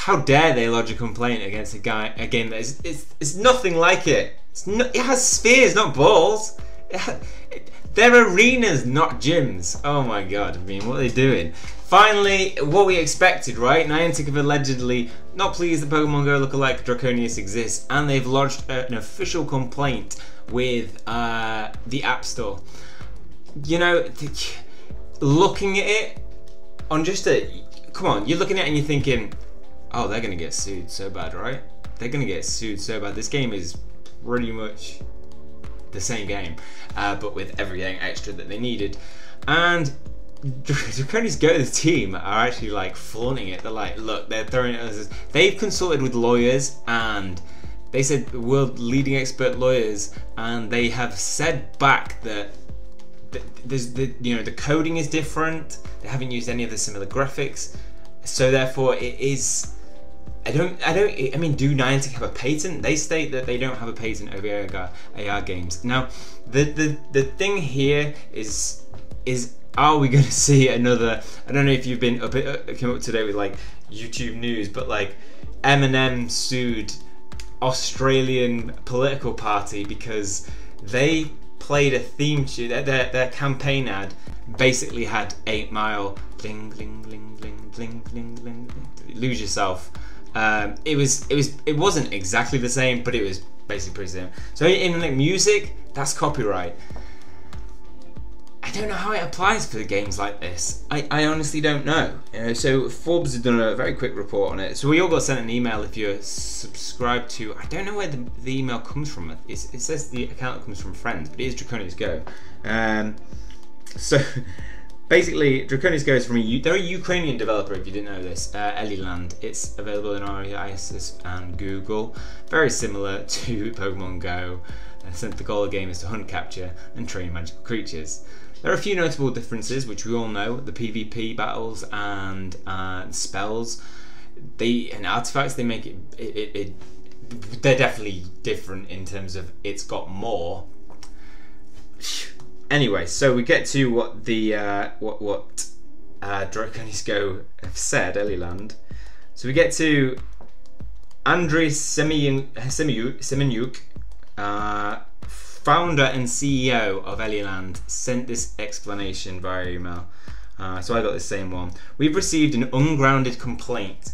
how dare they lodge a complaint against a game that is it's nothing like it. It has spheres, not balls. They're arenas, not gyms. Oh my god, I mean, what are they doing? Finally, what we expected, right? Niantic have allegedly not pleased that Pokemon Go lookalike Draconius exists, and they've lodged an official complaint with the App Store. You know, looking at it on just a... Come on, you're looking at it and you're thinking, oh, they're going to get sued so bad, right? They're going to get sued so bad. This game is pretty much the same game, but with everything extra that they needed. And Draconius Go, the team, are actually like flaunting it. They're like, look, they're throwing it as... They've consulted with lawyers, and they said world leading expert lawyers, and they have said back that there's the coding is different. They haven't used any of the similar graphics, so therefore it is. I mean, do Niantic have a patent? They state that they don't have a patent over AR games. Now, the thing here is are we going to see another? I don't know if you've been came up today with like YouTube news, but like Eminem sued Australian political party because they played a theme tune. Their campaign ad basically had 8 Mile, bling bling bling bling bling bling bling. Lose yourself. It wasn't exactly the same, but it was basically pretty similar. So in like music, that's copyright. I don't know how it applies for games like this. I honestly don't know. So Forbes has done a very quick report on it. So we all got sent an email if you're subscribed to... I don't know where the email comes from. It says the account comes from friends, but it is Draconius Go. So basically, Draconius Go is from they're a Ukrainian developer, if you didn't know this, Eliland. It's available in iOS and Google. Very similar to Pokemon Go, since the goal of the game is to hunt, capture, and train magical creatures. There are a few notable differences, which we all know: the PvP battles and spells. And artifacts, they make it. They're definitely different in terms of it's got more. Anyway, so we get to what the Draconius Go have said, Eliland. So we get to Andriy Semenyuk, founder and CEO of Eliland, sent this explanation via email. So I got the same one. We've received an ungrounded complaint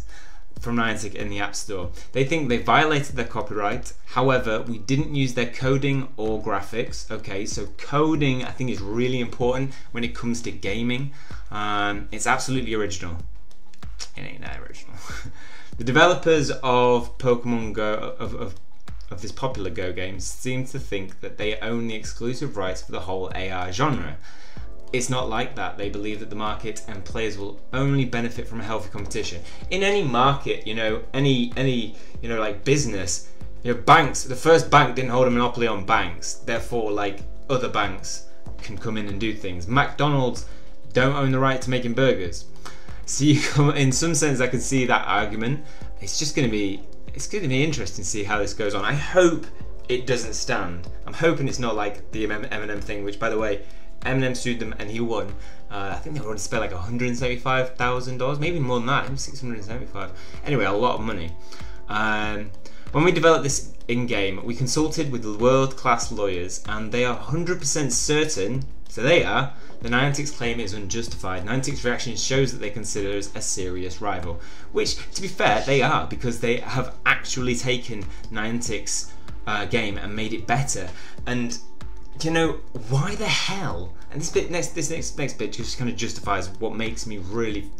from Niantic in the App Store. They think they violated their copyright. However, we didn't use their coding or graphics. Okay, so coding I think is really important when it comes to gaming. It's absolutely original. It ain't that original. The developers of Pokemon Go, of this popular Go game, seem to think that they own the exclusive rights for the whole AR genre. It's not like that. They believe that the market and players will only benefit from a healthy competition. In any market, any like business, banks, the first bank didn't hold a monopoly on banks, therefore like other banks can come in and do things. McDonald's don't own the right to making burgers. So in some sense I can see that argument. It's going to be interesting to see how this goes on. I hope it doesn't stand. I'm hoping it's not like the Eminem thing, which, by the way, Eminem sued them and he won. I think they already spent like $175,000, maybe more than that, maybe $675. Anyway, a lot of money. When we developed this in-game, we consulted with world-class lawyers, and they are 100% certain, so they are, that Niantic's claim is unjustified. Niantic's reaction shows that they consider us a serious rival, which, to be fair, they are, because they have actually taken Niantic's game and made it better. And why the hell? And this next bit just kind of justifies what makes me really,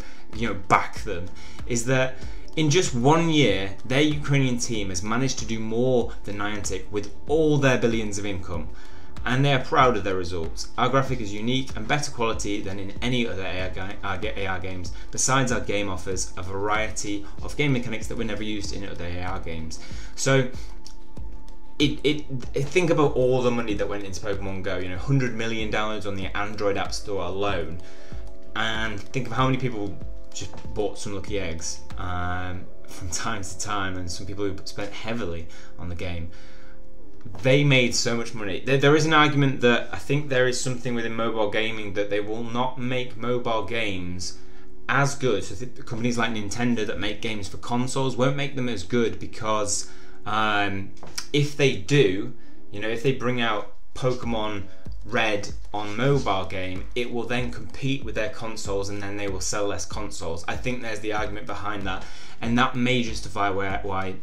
back them. Is that in just 1 year, their Ukrainian team has managed to do more than Niantic with all their billions of income, and they are proud of their results. Our graphic is unique and better quality than in any other AR games. Besides, our game offers a variety of game mechanics that were never used in other AR games. So. Think about all the money that went into Pokemon Go, 100 million downloads on the Android App Store alone, and think of how many people just bought some lucky eggs from time to time, and some people who spent heavily on the game. They made so much money. There is an argument that I think there is something within mobile gaming that they will not make mobile games as good. So companies like Nintendo that make games for consoles won't make them as good, because if they do, you know, if they bring out Pokemon Red on mobile game, it will then compete with their consoles, and then they will sell less consoles. I think there's the argument behind that, and that may justify why.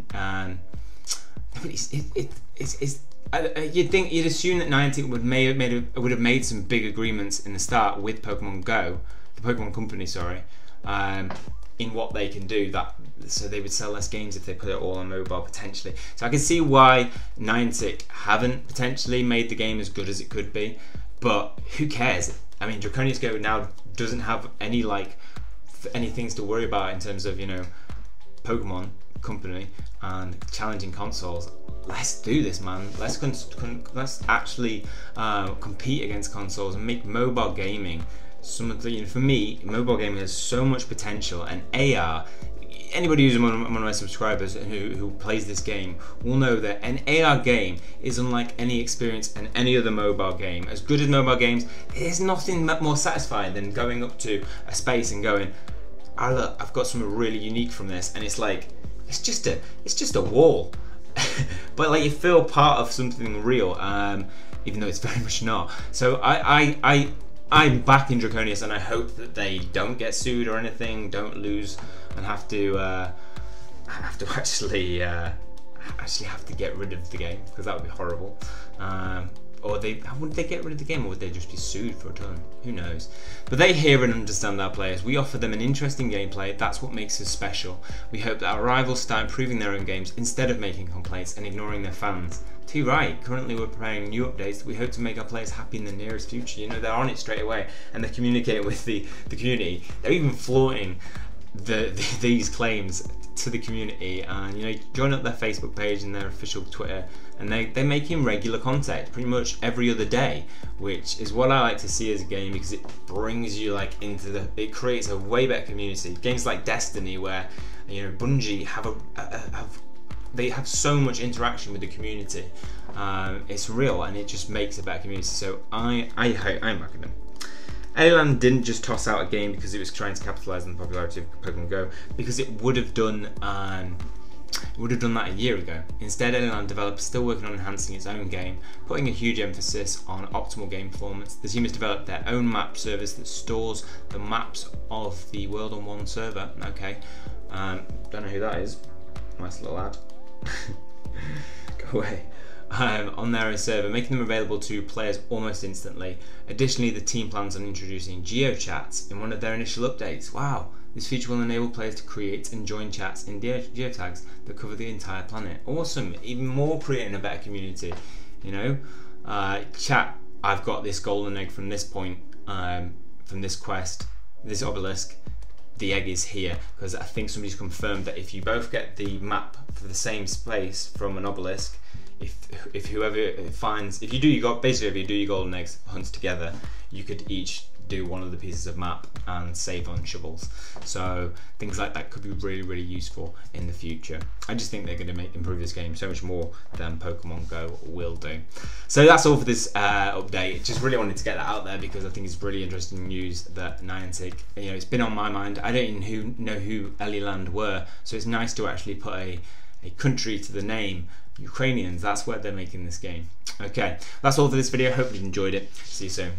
You'd assume that Niantic would have made some big agreements in the start with Pokemon Go, the Pokemon company, sorry, in what they can do. So they would sell less games if they put it all on mobile potentially. So I can see why Niantic haven't potentially made the game as good as it could be, but who cares? I mean, Draconius Go now doesn't have any things to worry about in terms of, you know, Pokemon company and challenging consoles. Let's do this, man. Let's actually compete against consoles and make mobile gaming some of the, you know, for me, mobile gaming has so much potential, and AR. Anybody who's one of my subscribers who plays this game will know that an AR game is unlike any experience in any other mobile game. As good as mobile games, there's nothing more satisfying than going up to a space and going, "Ah, look, I've got something really unique from this," and it's like, it's just a wall. But like, you feel part of something real, even though it's very much not. So I'm back in Draconius, and I hope that they don't get sued or anything, don't lose and have to actually have to get rid of the game, because that would be horrible. Or would they get rid of the game, or would they just be sued for a ton? Who knows? But they hear and understand our players. We offer them an interesting gameplay. That's what makes us special. We hope that our rivals start improving their own games instead of making complaints and ignoring their fans. Too right. Currently we're preparing new updates that we hope to make our players happy in the nearest future. You know, they're on it straight away, and they're communicating with the community. They're even flaunting these claims to the community, and you know, join up their Facebook page and their official Twitter, and they're making regular content pretty much every other day, which is what I like to see as a game, because it brings you like into it creates a way better community. Games like Destiny, where, you know, Bungie have so much interaction with the community. It's real, and it just makes a better community. So I'm backing them. Aliland didn't just toss out a game because it was trying to capitalise on the popularity of Pokemon Go, because it would have done that a year ago. Instead, Aliland developers still working on enhancing its own game, putting a huge emphasis on optimal game performance. The team has developed their own map service that stores the maps of the world on one server. Okay, don't know who that is. Nice little ad. Go away. On their own server, making them available to players almost instantly. Additionally, the team plans on introducing geochats in one of their initial updates. Wow, this feature will enable players to create and join chats in geotags that cover the entire planet. Awesome, even more creating a better community. You know, chat, I've got this golden egg from this point, from this quest, this obelisk. The egg is here, because I think somebody's confirmed that if you both get the map for the same space from an obelisk, if whoever finds, if you do your golden eggs hunts together, you could each do one of the pieces of map and save on shovels. So things like that could be really, really useful in the future. I just think they're going to improve this game so much more than Pokemon Go will do. So that's all for this update. Just really wanted to get that out there, because I think it's really interesting news that Niantic, you know, it's been on my mind. I don't even know who Aliland were, so it's nice to actually put a country to the name. Ukrainians, that's where they're making this game. Okay, that's all for this video. Hopefully you enjoyed it. See you soon.